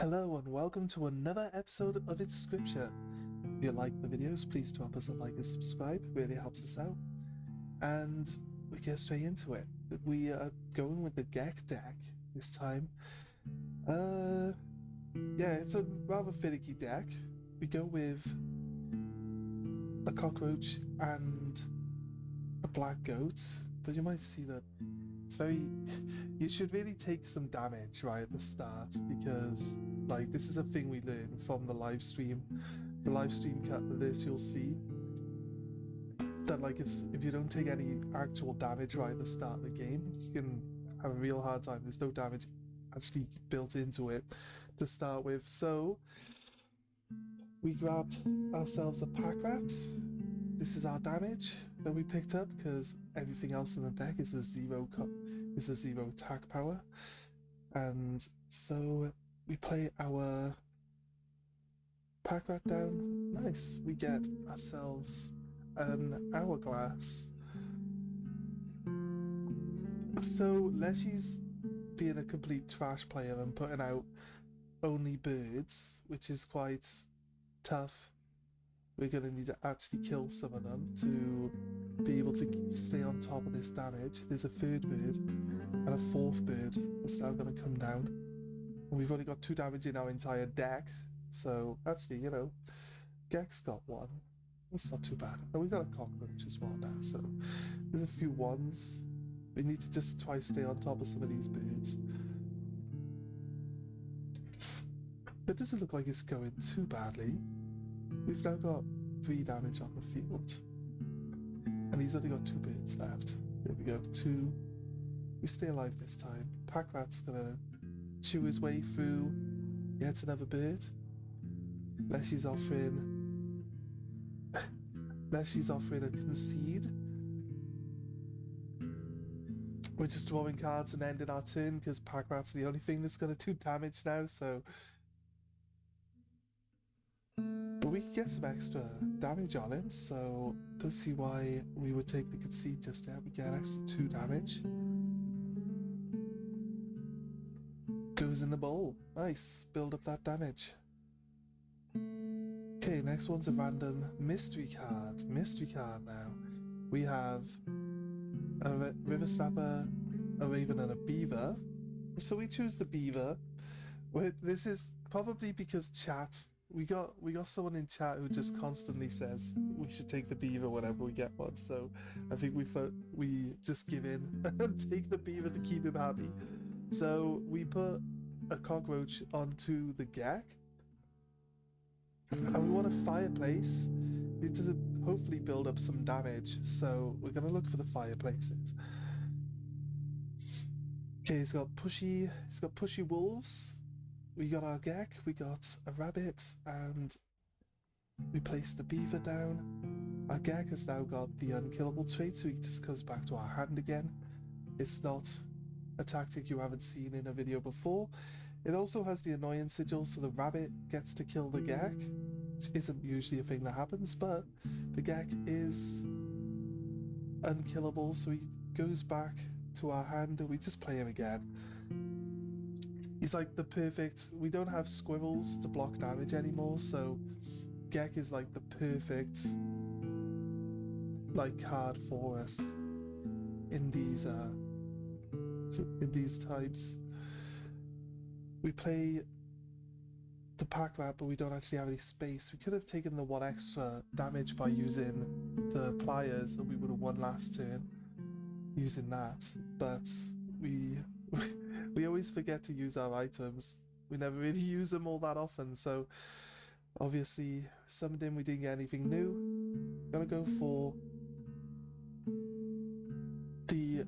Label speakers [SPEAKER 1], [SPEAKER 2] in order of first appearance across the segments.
[SPEAKER 1] Hello and welcome to another episode of It's Scripture. If you like the videos, please drop us a like and subscribe, it really helps us out. And we get straight into it. We are going with the Gek deck this time. Yeah, it's a rather finicky deck. We go with a cockroach and a black goat, but you might see that it's very... You should really take some damage right at the start, because like this is a thing we learned from the live stream. The live stream cut of this, you'll see that like if you don't take any actual damage right at the start of the game, you can have a real hard time. There's no damage actually built into it to start with. So we grabbed ourselves a pack rat. This is our damage that we picked up because everything else in the deck is a zero attack power. And so we play our pack rat down. Nice. We get ourselves an hourglass. So Leshy's being a complete trash player and putting out only birds, which is quite tough. We're going to need to actually kill some of them to be able to stay on top of this damage. There's a third bird and a fourth bird that's now going to come down. And we've only got 2 damage in our entire deck. So actually, you know, Gek's got 1. That's not too bad. And we've got a cockroach as well now. So there's a few 1s. We need to just try to stay on top of some of these birds. It doesn't look like it's going too badly. We've now got 3 damage on the field. And he's only got 2 birds left. There we go, 2. We stay alive this time. Pack rat's gonna chew his way through. Gets another bird. Leshy's offering a concede. We're just drawing cards and ending our turn because pack rat's the only thing that's gonna do damage now, so. But we can get some extra damage on him, so don't see why we would take the concede just yet. We get an extra 2 damage. Goes in the bowl. Nice. Build up that damage. Okay, next one's a random mystery card. Mystery card now. We have a river snapper, a raven, and a beaver. So we choose the beaver. This is probably because chat. We got someone in chat who just constantly says we should take the beaver whenever we get one. So I think we just give in and take the beaver to keep him happy. So we put a cockroach onto the Gek, and we want a fireplace. Need to hopefully build up some damage. So we're gonna look for the fireplaces. Okay, he's got pushy wolves. We got our Gek, we got a rabbit, and we place the beaver down. Our Gek has now got the unkillable trait, so he just goes back to our hand again. It's not a tactic you haven't seen in a video before. It also has the annoyance sigil, so the rabbit gets to kill the Gek, which isn't usually a thing that happens, but the Gek is unkillable, so he goes back to our hand and we just play him again. He's like the perfect... We don't have squirrels to block damage anymore, so Gek is like the perfect like card for us in these types. We play the pack rat, but we don't actually have any space. We could have taken the 1 extra damage by using the pliers, and we would have won last turn using that, but we always forget to use our items. We never really use them all that often, so obviously summoned in, we didn't get anything new. Gonna go for the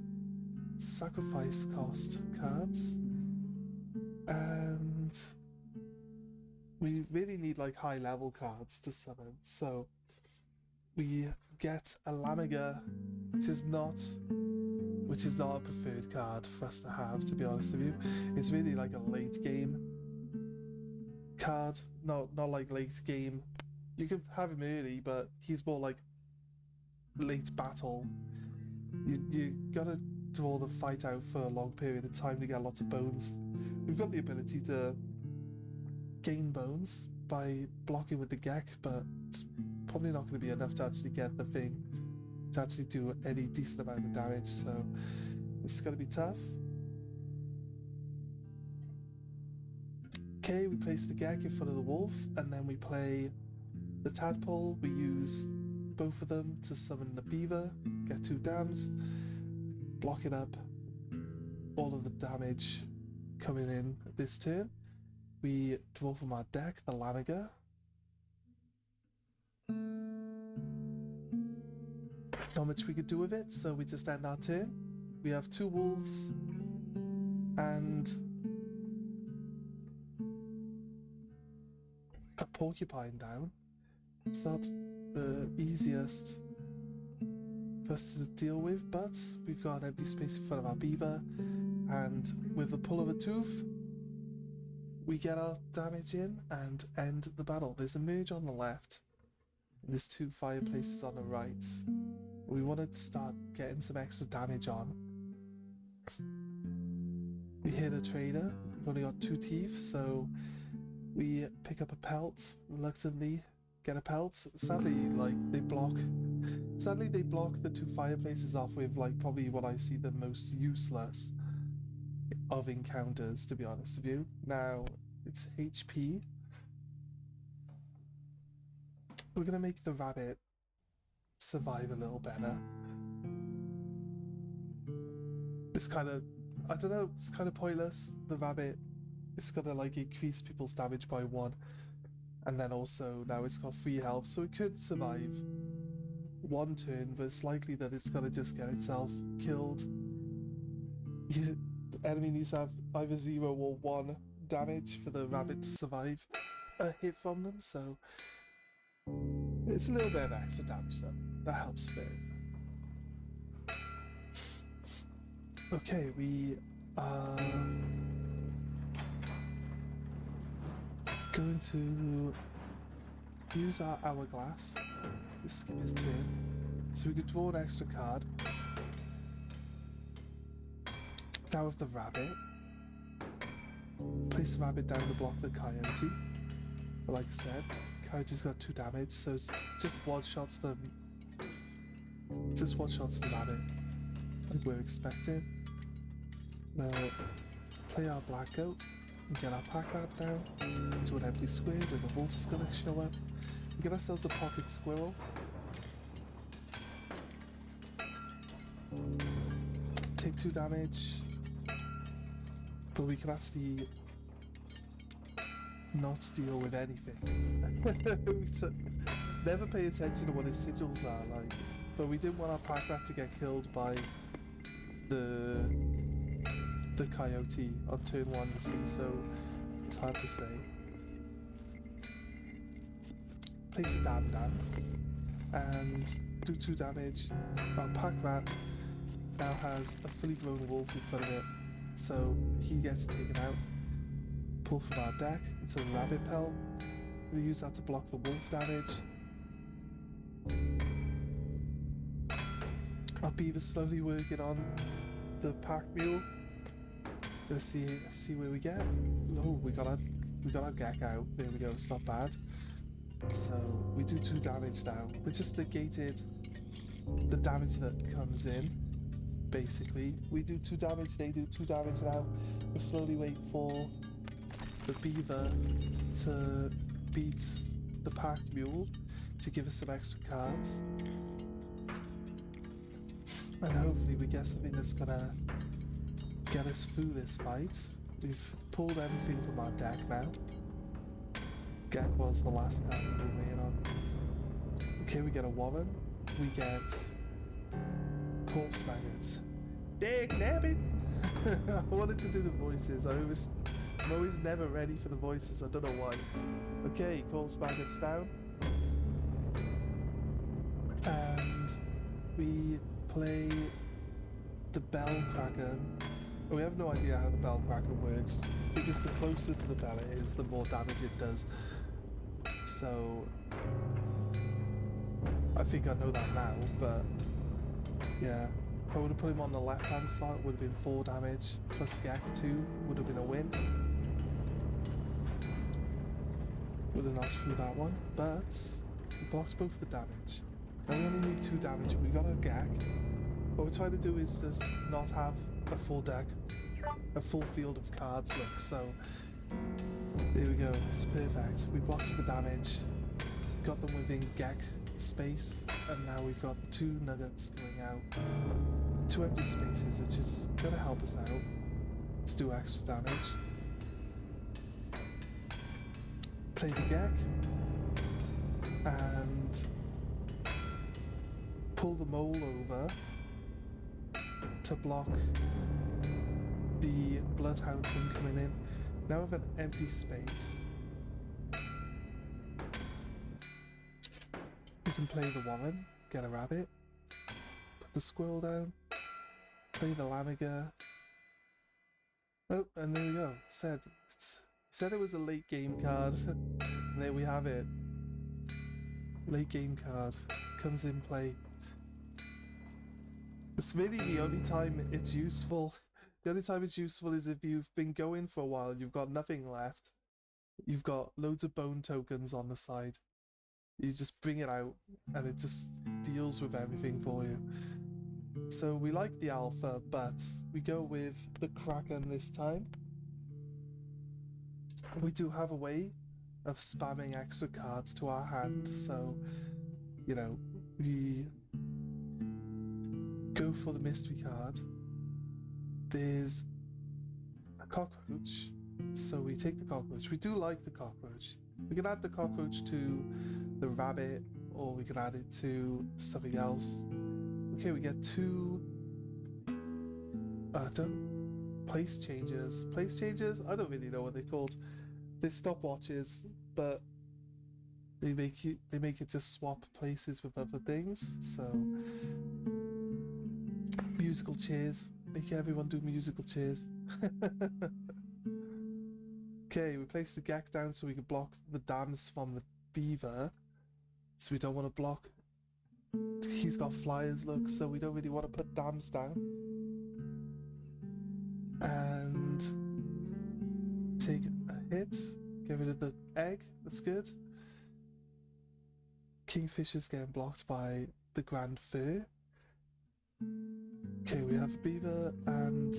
[SPEAKER 1] sacrifice cost cards, and we really need like high level cards to summon, so we get a Lamiga, which is not a preferred card for us to have, to be honest with you. It's really like a late game card, not like late game. You could have him early, but he's more like late battle. You gotta draw the fight out for a long period of time to get lots of bones. We've got the ability to gain bones by blocking with the Gek, but it's probably not going to be enough to actually get the thing to actually do any decent amount of damage, so this is going to be tough. Okay, we place the Gek in front of the wolf, and then we play the tadpole. We use both of them to summon the beaver, get 2 dams, block it up, all of the damage coming in this turn. We draw from our deck the Laniger. Not much we could do with it, so we just end our turn. We have 2 wolves and a porcupine down. It's not the easiest for us to deal with, but we've got an empty space in front of our beaver, and with the pull of a tooth, we get our damage in and end the battle. There's a merge on the left, and there's 2 fireplaces on the right. We want to start getting some extra damage on. We hit a trader. We've only got 2 teeth, so we pick up a pelt, reluctantly get a pelt. Sadly, they block the 2 fireplaces off with probably what I see the most useless of encounters, to be honest with you. Now it's HP. We're gonna make the rabbit survive a little better. It's kind of, I don't know, it's kind of pointless. The rabbit, it's gonna increase people's damage by 1, and then also now it's got 3 health, so it could survive 1 turn, but it's likely that it's gonna just get itself killed. The enemy needs to have either 0 or 1 damage for the rabbit to survive a hit from them, so it's a little bit of extra damage though. That helps a bit. Okay, we are going to use our hourglass to skip his turn, so we could draw an extra card. Now with the rabbit, place the rabbit down to block the coyote. But like I said, coyote's got 2 damage, so it's just one-shots the rabbit, like we're expecting. Now play our black goat and get our pack rat down to an empty square where the wolf's gonna show up. We get ourselves a pocket squirrel. Take 2 damage, but we can actually not deal with anything. So never pay attention to what his sigils are like, but we didn't want our pack rat to get killed by the coyote on turn 1, you see, so it's hard to say. Place a dam down and do 2 damage. Our pack rat now has a fully grown wolf in front of it, so he gets taken out. Pull from our deck into a rabbit pelt. We use that to block the wolf damage. Our beaver's slowly working on the pack mule. Let's see where we get. Oh, we got our Gek out. There we go. It's not bad. So we do 2 damage now. We just negated the damage that comes in. Basically, we do 2 damage. They do 2 damage now. We slowly wait for the beaver to beat the pack mule to give us some extra cards, and hopefully we get something that's gonna get us through this fight. We've pulled everything from our deck now. Gek was the last card we were waiting on. Okay, we get a woman. We get corpse maggots. Dick nabbit! I wanted to do the voices. I'm always never ready for the voices. I don't know why. Okay, corpse maggots down. And we play the bell cracker. We have no idea how the bell cracker works. I think it's the closer to the bell it is, the more damage it does. So I think I know that now, but yeah. If I would have put him on the left hand slot, it would have been 4 damage, plus Gek 2 would have been a win. would have knocked through that one, but we blocked both the damage. Now we only need 2 damage. We got our Gak. What we're trying to do is just not have a full deck, a full field of cards, look, so there we go, it's perfect. We blocked the damage, got them within Gek space, and now we've got the 2 nuggets going out. 2 empty spaces, which is going to help us out to do extra damage. Play the Gek, and pull the mole over to block the Bloodhound from coming in. Now with an empty space, we can play the Warren, get a rabbit, put the squirrel down, play the Lamiga. Oh, and there we go. Said it was a late game card. And there we have it. Late game card comes in play. It's really the only time it's useful. The only time it's useful is if you've been going for a while, you've got nothing left. You've got loads of bone tokens on the side. You just bring it out and it just deals with everything for you. So we like the alpha, but we go with the Kraken this time. We do have a way of spamming extra cards to our hand, so, you know, we go for the mystery card. There's a cockroach, so we take the cockroach. We do like the cockroach. We can add the cockroach to the rabbit, or we can add it to something else. Okay, we get 2 place changes. Place changes? I don't really know what they're called. They're stopwatches, but they make it just swap places with other things. So musical chairs. Make everyone do musical chairs. Okay, we place the Gek down so we can block the dams from the beaver. So we don't want to block. He's got flyers, look, so we don't really want to put dams down. And take a hit. Get rid of the egg. That's good. Kingfisher's getting blocked by the Grand Fur. Okay, we have Beaver and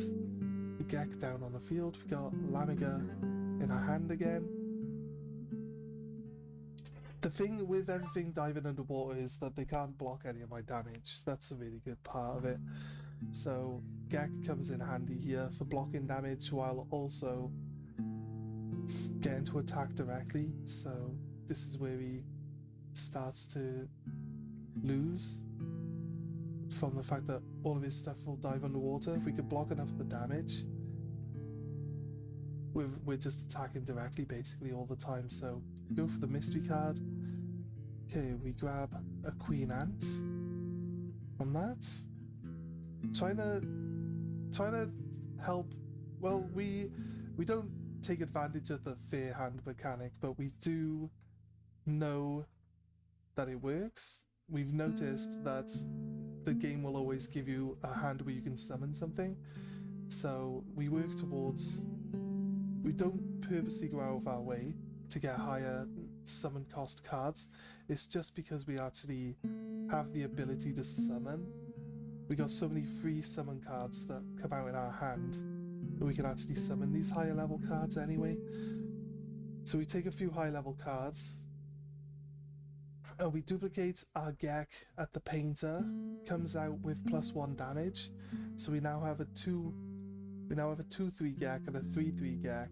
[SPEAKER 1] the Gek down on the field. We got Lamiga in our hand again. The thing with everything diving underwater is that they can't block any of my damage. That's a really good part of it. So Gek comes in handy here for blocking damage while also getting to attack directly. So this is where he starts to lose from the fact that all of his stuff will dive underwater. If we could block enough of the damage, we're just attacking directly basically all the time. So go for the mystery card. Okay, we grab a Queen Ant from that. Trying to help. Well, we don't take advantage of the fair hand mechanic, but we do know that it works. We've noticed that the game will always give you a hand where you can summon something, so we work towards. We don't purposely go out of our way to get higher summon cost cards. It's just because we actually have the ability to summon. We got so many free summon cards that come out in our hand that we can actually summon these higher level cards anyway. So we take a few high level cards and we duplicate our Gek at the painter. Comes out with +1 damage. So we now have a 2/3 Gek and a 3/3 Gek.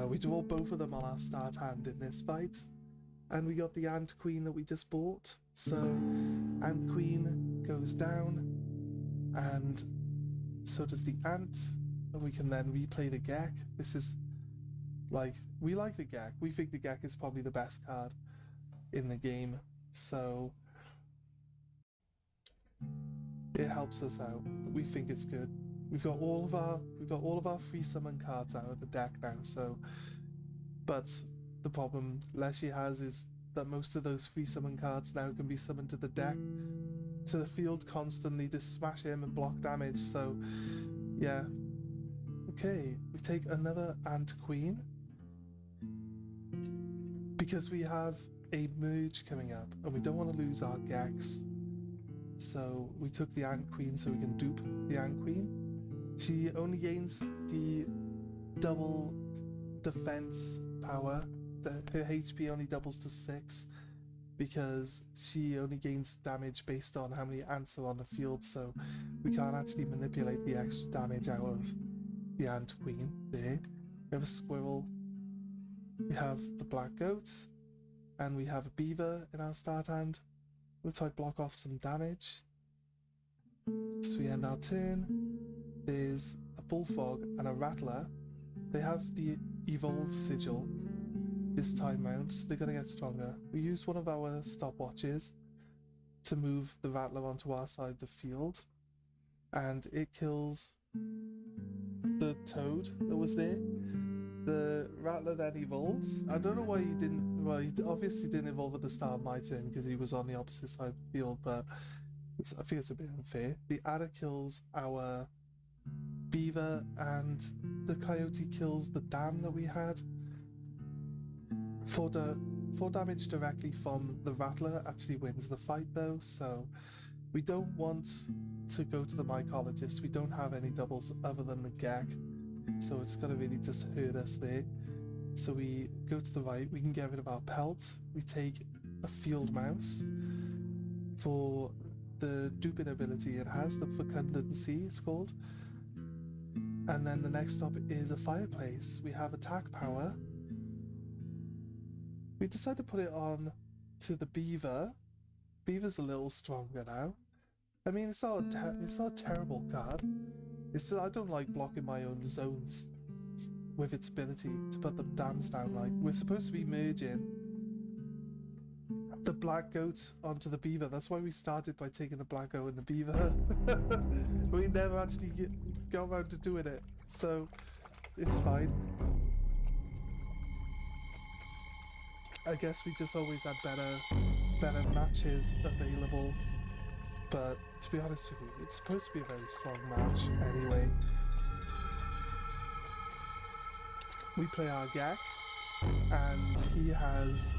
[SPEAKER 1] We draw both of them on our start hand in this fight. And we got the Ant Queen that we just bought. So Ant Queen goes down, and so does the Ant. And we can then replay the Gek. This is like, we like the Gek. We think the Gek is probably the best card in the game. So it helps us out. We think it's good. We've got all of our free summon cards out of the deck now, so but the problem Leshy has is that most of those free summon cards now can be summoned to the deck, to the field constantly to smash him and block damage, so yeah. Okay, we take another Ant Queen. because we have a merge coming up and we don't want to lose our Gex. So we took the Ant Queen so we can dupe the Ant Queen. She only gains the double defense power. Her HP only doubles to 6 because she only gains damage based on how many ants are on the field, so we can't actually manipulate the extra damage out of the Ant Queen. There. We have a squirrel. We have the black goats. And we have a beaver in our start hand. We'll try to block off some damage. So we end our turn. There's a bullfrog and a rattler. They have the evolve sigil this time round, so they're going to get stronger. We use one of our stopwatches to move the rattler onto our side of the field, and it kills the toad that was there. The rattler then evolves. I don't know why he didn't. Well, he obviously didn't evolve at the start of my turn because he was on the opposite side of the field, but I think it's a bit unfair. The adder kills our beaver, and the coyote kills the dam that we had. 4 damage directly from the rattler actually wins the fight though, so we don't want to go to the mycologist. We don't have any doubles other than the Gek, so it's going to really just hurt us there. So we go to the right, we can get rid of our pelt. We take a field mouse for the duping ability it has, the fecundancy it's called. And then the next up is a fireplace. We have attack power. We decide to put it on to the beaver. Beaver's a little stronger now. I mean, it's not a terrible card. It's just I don't like blocking my own zones with its ability to put the dams down. Like, we're supposed to be merging the black goat onto the beaver. That's why we started by taking the black goat and the beaver. We never actually got around to doing it, so it's fine. I guess we just always had better matches available, but to be honest with you, it's supposed to be a very strong match anyway. We play our Gek, and he has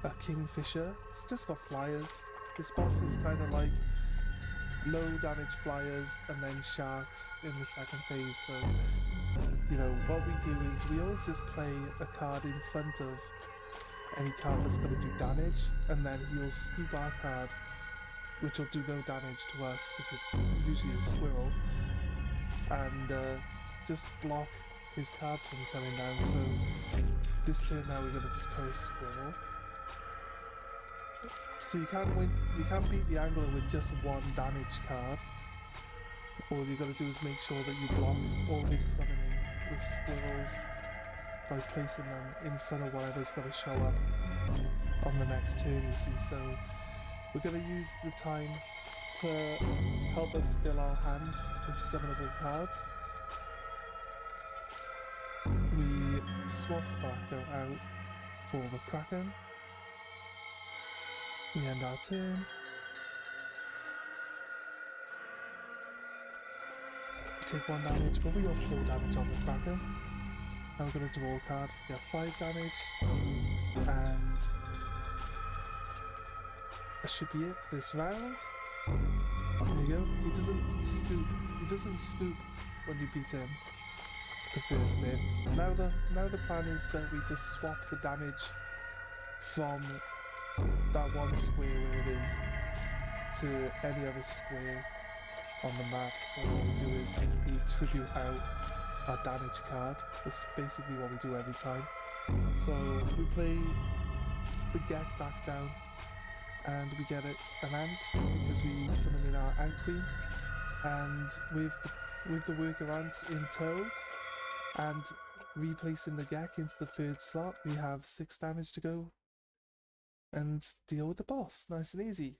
[SPEAKER 1] a Kingfisher. It's just got flyers. This boss is kind of like low damage flyers and then sharks in the second phase, so you know, what we do is we always just play a card in front of any card that's going to do damage, and then he'll scoop our card, which will do no damage to us because it's usually a squirrel, and just block his cards from coming down. So this turn now we're going to just play a squirrel. So you can't win, you can't beat the angler with just one damage card. All you got to do is make sure that you block all his summoning with squirrels by placing them in front of whatever's going to show up on the next turn, you see. So we're going to use the time to help us fill our hand with summonable cards. We swap Barco out for the Kraken. We end our turn. We take 1 damage, but we got 4 damage on the Kraken. Now we're going to draw a card. We get 5 damage, and that should be it for this round. There you go. He doesn't scoop when you beat him. The first bit. Now the plan is that we just swap the damage from that one square where it is to any other square on the map. So what we do is we tribute out our damage card. That's basically what we do every time. So we play the Gek back down, and we get an ant because we summon in our Ant Queen, and with the worker ant in tow and replacing the Gek into the 3rd slot, we have 6 damage to go and deal with the boss. Nice and easy.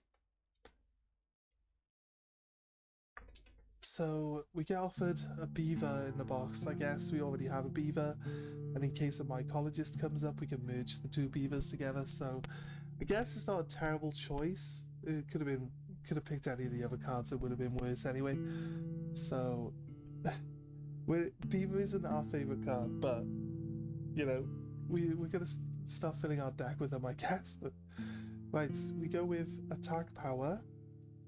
[SPEAKER 1] So we get offered a beaver in the box. I guess we already have a beaver, and in case a mycologist comes up, we can merge the 2 beavers together. So I guess it's not a terrible choice. It could have picked any of the other cards that would have been worse anyway. So beaver isn't our favorite card, but you know, we're gonna start filling our deck with them, I guess. Right, we go with attack power,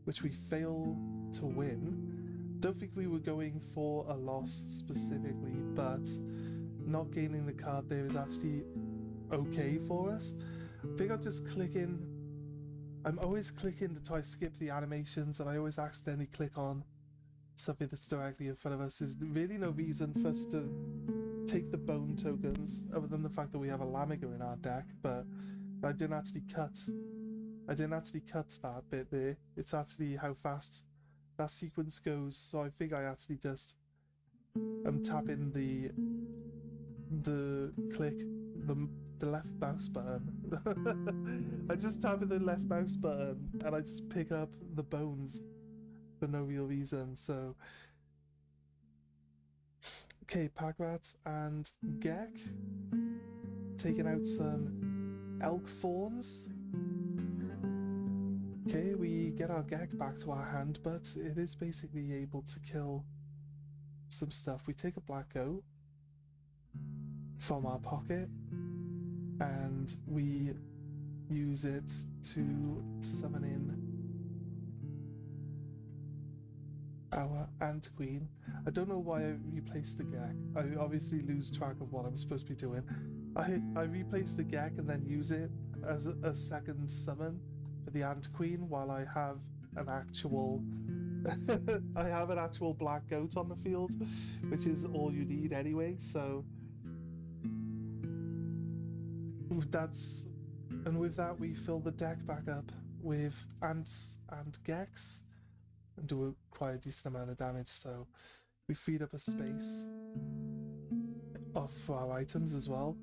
[SPEAKER 1] which we fail to win. Don't think we were going for a loss specifically, but not gaining the card there is actually okay for us. I think I'm just clicking. I'm always clicking to try to skip the animations, and I always accidentally click on something that's directly in front of us. There's really no reason for us to take the bone tokens, other than the fact that we have a Lamiga in our deck, but I didn't actually cut that bit there. It's actually how fast that sequence goes, so I think I actually just am tapping the left mouse button. I just tap the left mouse button and I just pick up the bones for no real reason. So okay, Pagrat and Gek, taking out some elk thorns. Okay, we get our Gek back to our hand, but it is basically able to kill some stuff. We take a black goat from our pocket and we use it to summon in our ant queen. I don't know why I replaced the Gek. I obviously lose track of what I'm supposed to be doing. I replace the Gek and then use it as a second summon for the ant queen while I have an actual black goat on the field, which is all you need anyway. So with that we fill the deck back up with ants and Geks and do quite a decent amount of damage. So we freed up a space for our items as well,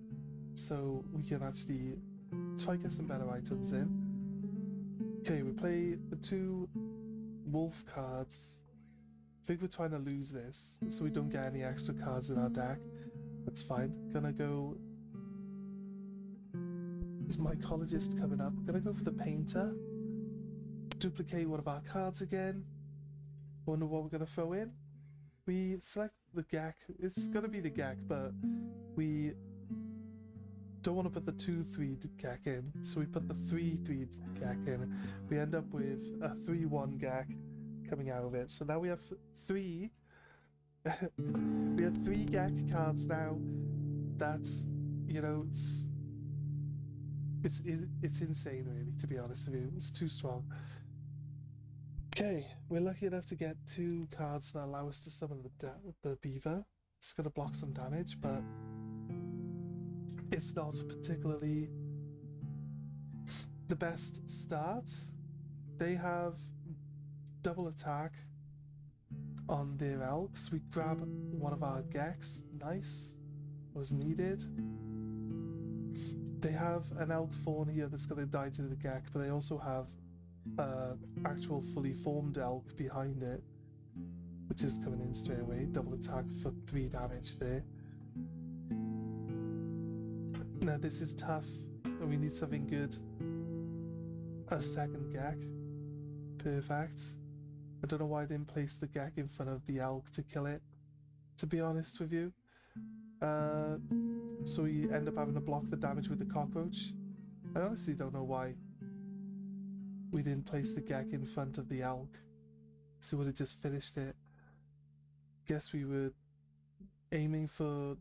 [SPEAKER 1] so we can actually try to get some better items in. Okay, we play the 2 wolf cards. I think we're trying to lose this so we don't get any extra cards in our deck. That's fine. Gonna go... Is mycologist coming up? Gonna go for the painter. Duplicate one of our cards again. Wonder what we're gonna throw in. We select the Gek. It's gonna be the Gek, but we don't want to put the 2/3 Gek in, so we put the 3/3 Gek in. We end up with a 3/1 Gek coming out of it. So now we have 3. We have 3 Gek cards now. That's, you know, it's insane, really, to be honest with you. It's too strong. Okay, we're lucky enough to get 2 cards that allow us to summon the beaver. It's going to block some damage, but it's not particularly the best start. They have double attack on their elks. We grab one of our Geks. Nice. Was needed. They have an elk fawn here that's going to die to the Gek, but they also have actual fully formed elk behind it, which is coming in straight away. Double attack for 3 damage there. Now this is tough, and we need something good. A second Gek. Perfect. I don't know why I didn't place the Gek in front of the elk to kill it, to be honest with you. So we end up having to block the damage with the cockroach. I honestly don't know why we didn't place the Gek in front of the elk, so it would have just finished it. Guess we were aiming for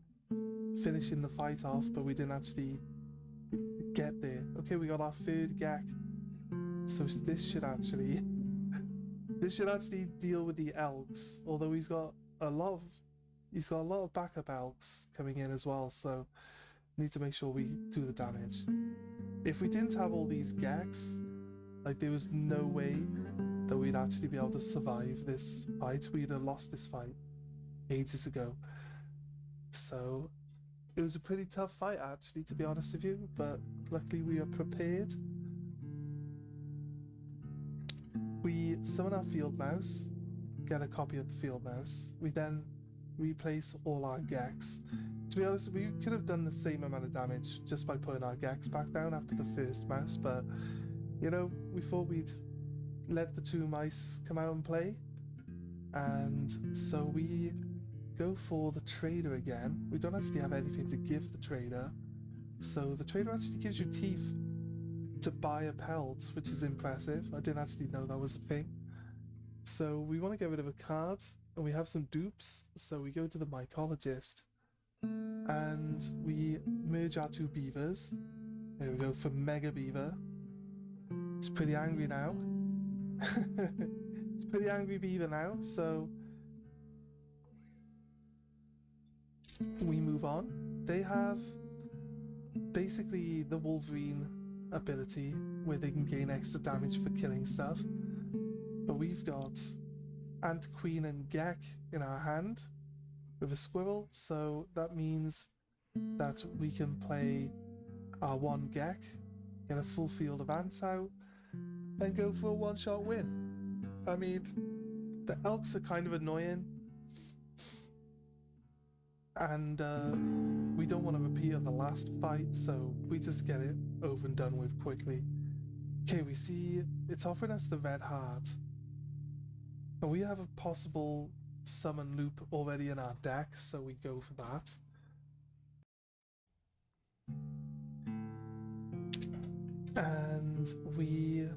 [SPEAKER 1] finishing the fight off, but we didn't actually get there. Okay, we got our 3rd Gek, so this should actually deal with the elks. Although he's got a lot of backup elks coming in as well, so need to make sure we do the damage. If we didn't have all these Geks, like, there was no way that we'd actually be able to survive this fight. We'd have lost this fight ages ago. So it was a pretty tough fight, actually, to be honest with you, but luckily we are prepared. We summon our field mouse, get a copy of the field mouse. We then replace all our Geks. To be honest, we could have done the same amount of damage just by putting our Geks back down after the first mouse, but, you know, we thought we'd let the 2 mice come out and play, and so we go for the trader again. We don't actually have anything to give the trader, So the trader actually gives you teeth to buy a pelt, which is impressive. I didn't actually know that was a thing. So we want to get rid of a card, and we have some dupes, so we go to the mycologist, and we merge our two beavers. There we go for Mega Beaver. It's pretty angry now. It's a pretty angry beaver now, so we move on. They have basically the Wolverine ability where they can gain extra damage for killing stuff, but we've got Ant, Queen and Gek in our hand with a squirrel, so that means that we can play our one Gek, get a full field of ants out, and go for a one-shot win. I mean, the elks are kind of annoying, and we don't want to repeat of the last fight, so we just get it over and done with quickly. Okay, we see it's offering us the red heart, and we have a possible summon loop already in our deck, so we go for that. And we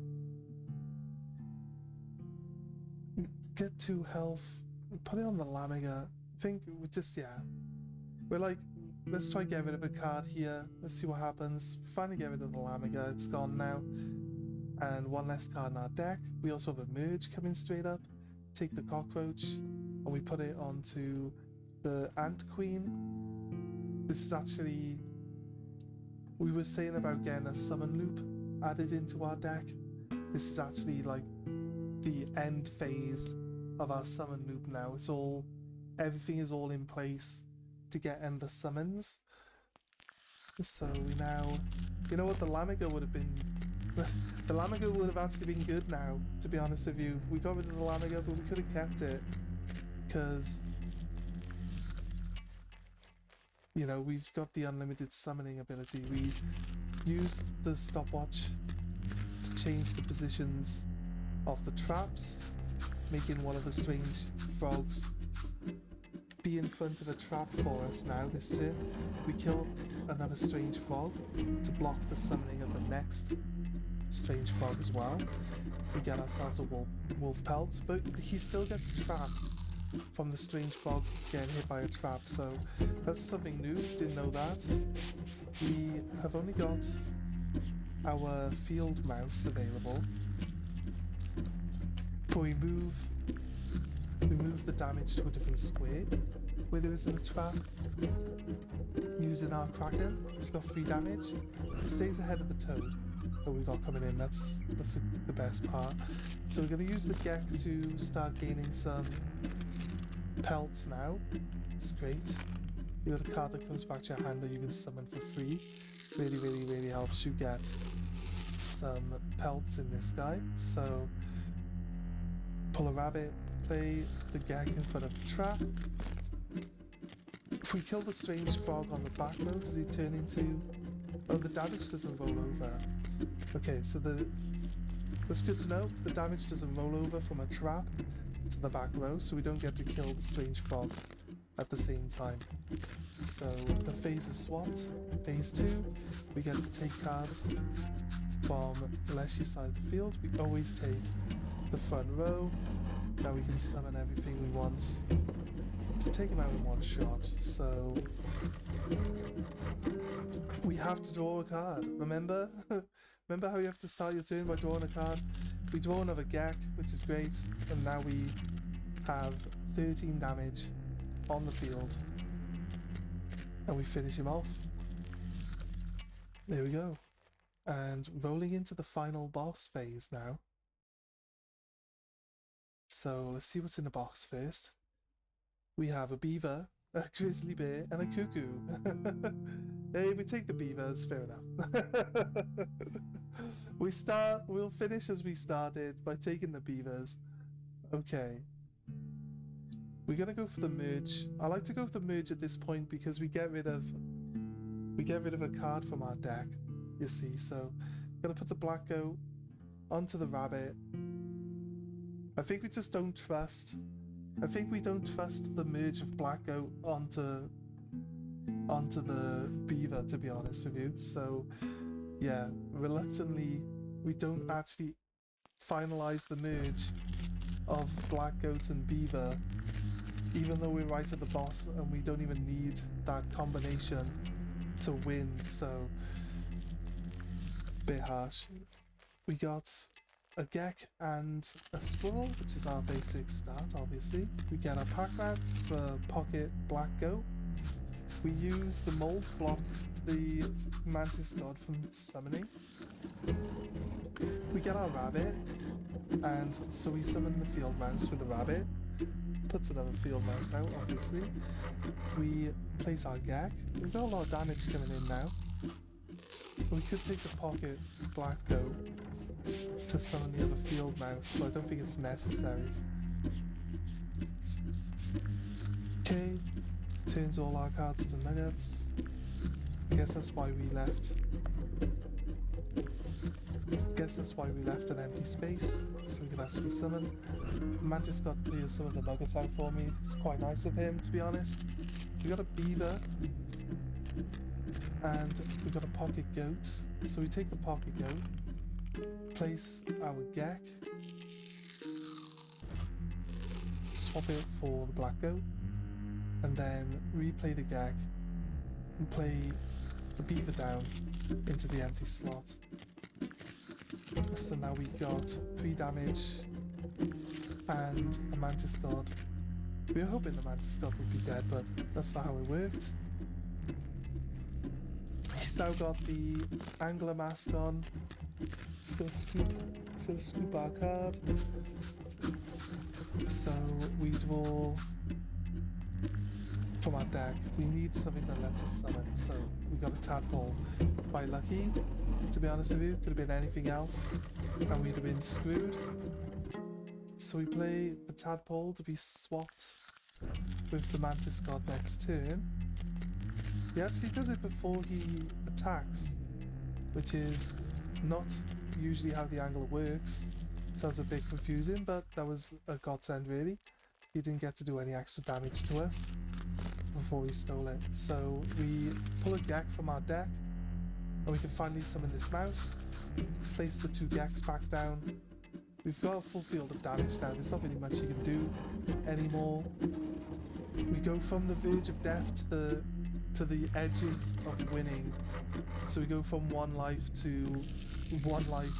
[SPEAKER 1] get 2 health, put it on the Lamiga. I think we just, yeah. We're like, let's try get rid of a card here. Let's see what happens. Finally get rid of the Lamiga, it's gone now. And 1 less card in our deck. We also have a merge coming straight up. Take the cockroach, and we put it onto the Ant Queen. This is actually, we were saying about getting a summon loop added into our deck. This is actually like the end phase of our summon loop now. It's all, everything is all in place to get endless summons. So we now, you know what, the Lamiga would have been, the Lamiga would have actually been good now, to be honest with you. We got rid of the Lamiga, but we could have kept it, because, you know, we've got the unlimited summoning ability. We use the stopwatch to change the positions of the traps, making one of the strange frogs be in front of a trap for us now this turn. We kill another strange frog to block the summoning of the next strange frog as well. We get ourselves a wolf pelt, but he still gets trapped from the strange frog getting hit by a trap, so that's something new. Didn't know that. We have only got our field mouse available, but we move the damage to a different square where there isn't a trap. Using our Kraken, it's got 3 damage. It stays ahead of the toad that we got coming in. That's the best part. So we're going to use the Gek to start gaining some pelts now. It's great. You got a card that comes back to your hand that you can summon for free. Really helps you get some pelts in this guy. So pull a rabbit, play the Gek in front of the trap. If we kill the strange frog on the back row, does he turn into... Oh, the damage doesn't roll over. Okay, so that's good to know. The damage doesn't roll over from a trap to the back row, so we don't get to kill the strange frog at the same time. So the phase is swapped. Phase 2, we get to take cards from Leshy's side of the field. We always take the front row. Now we can summon everything we want to take him out in 1 shot. So we have to draw a card. Remember? Remember how you have to start your turn by drawing a card? We draw another Gek, which is great, and now we have 13 damage on the field. And we finish him off. There we go. And rolling into the final boss phase now. So let's see what's in the box first. We have a beaver, a grizzly bear, and a cuckoo. Hey, we take the beavers, fair enough. We'll finish as we started by taking the beavers. Okay. We're gonna go for the merge. I like to go for the merge at this point because we get rid of a card from our deck, you see. So gonna put the black goat onto the rabbit. I think we just don't trust. I think we don't trust the merge of black goat onto onto the beaver, to be honest with you. So yeah, reluctantly, we don't actually finalize the merge of black goat and beaver, even though we're right at the boss and we don't even need that combination to win. So bit harsh. We got a gek and a squirrel, which is our basic start, obviously. We get a Pac-Man for pocket black goat. We use the mold to block the mantis god from summoning. We get our rabbit, and so we summon the field mouse with the rabbit. Puts another field mouse out, obviously. We place our gek. We've got a lot of damage coming in now. We could take the pocket black goat to summon the other field mouse, but I don't think it's necessary. Okay, turns all our cards to nuggets. I guess that's why we left. An empty space, so we could actually summon. Mantis God clears some of the nuggets out for me. It's quite nice of him, to be honest. We got a beaver, and we got a pocket goat. So we take the pocket goat, place our gek, swap it for the black goat, and then replay the gek and play the beaver down into the empty slot. So now we got 3 damage and a mantis god. We were hoping the mantis god would be dead, but that's not how it worked. He's now got the angler mask on. It's gonna scoop our card. So we draw from our deck. We need something that lets us summon, so we got a tadpole. Quite lucky, to be honest with you. Could have been anything else and we'd have been screwed. So we play the tadpole to be swapped with the mantis god next turn. He actually does it before he attacks, which is not usually how the angler works. Sounds a bit confusing, but that was a godsend really. He didn't get to do any extra damage to us before we stole it. So we pull a gek from our deck, and we can finally summon this mouse, place the 2 geks back down. We've got a full field of damage now, there's not really much you can do anymore. We go from the verge of death to the edges of winning. So we go from 1 life to 1 life,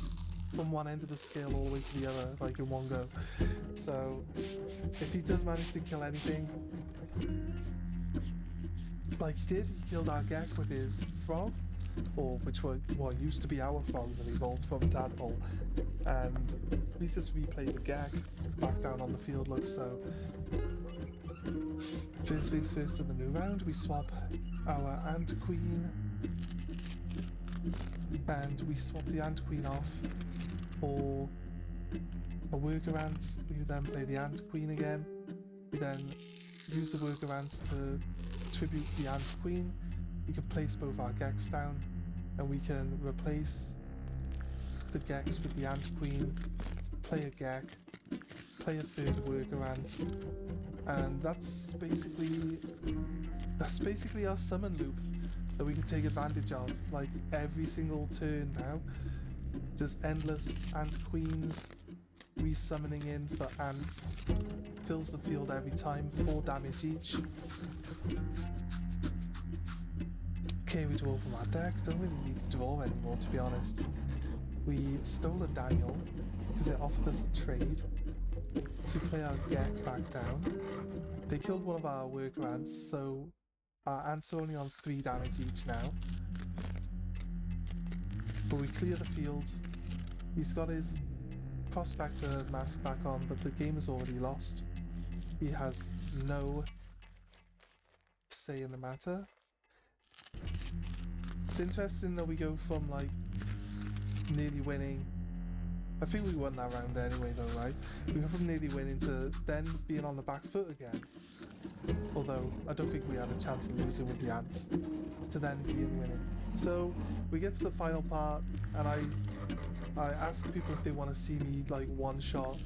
[SPEAKER 1] from one end of the scale all the way to the other, like in one go. So if he does manage to kill anything, like he did, he killed our gek with his frog, or which were what used to be our frog that evolved from a tadpole, and we just replay the gek back down on the field. Looks so. First things first in the new round, we swap our ant queen, and we swap the ant queen off for a worker ant. We then play the ant queen again. We then use the worker ant to tribute the ant queen. We can place both our geks down, and we can replace the geks with the ant queen, play a gek, play a 3rd worker ant, and that's basically our summon loop that we can take advantage of, like every single turn now. Just endless ant queens, resummoning in for ants, fills the field every time, 4 damage each. Okay, we draw from our deck, don't really need to draw anymore, to be honest. We stole a Daniel because it offered us a trade, so we play our gek back down. They killed one of our worker ants, so our ants are only on 3 damage each now. But we clear the field. He's got his Prospector mask back on, but the game is already lost. He has no say in the matter. It's interesting that we go from like nearly winning. I think we won that round anyway though, right? We go from nearly winning to then being on the back foot again. Although I don't think we had a chance of losing with the ants, to then being winning. So we get to the final part, and I ask people if they want to see me like one-shot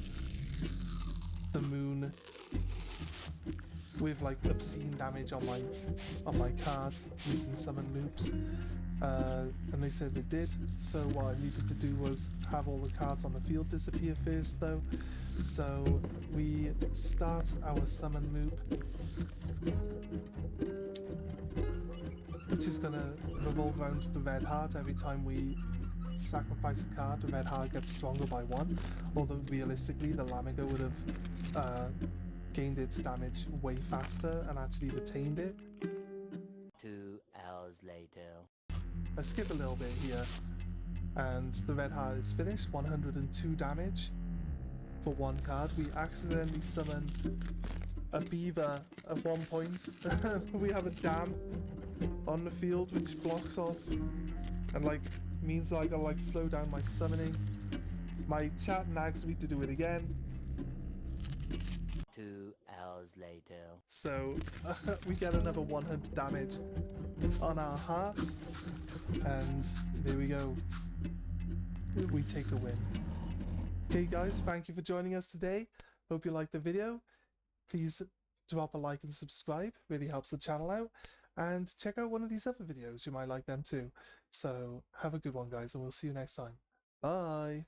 [SPEAKER 1] the moon with like obscene damage on my card using summon loops. And they said they did, so what I needed to do was have all the cards on the field disappear first though. So we start our summon loop, which is gonna revolve around the red heart. Every time we sacrifice a card, the red heart gets stronger by 1, although realistically the Lamiga would have gained its damage way faster and actually retained it.
[SPEAKER 2] 2 hours later.
[SPEAKER 1] I skip a little bit here, and the red heart is finished. 102 damage for 1 card. We accidentally summon a beaver at one point. We have a dam on the field which blocks off and like means I gotta like slow down my summoning. My chat nags me to do it again.
[SPEAKER 2] 2 hours later.
[SPEAKER 1] So we get another 100 damage on our hearts, and there we go. We take a win. Okay guys, thank you for joining us today. Hope you liked the video. Please drop a like and subscribe, really helps the channel out. And check out one of these other videos, you might like them too. So have a good one guys, and we'll see you next time. Bye!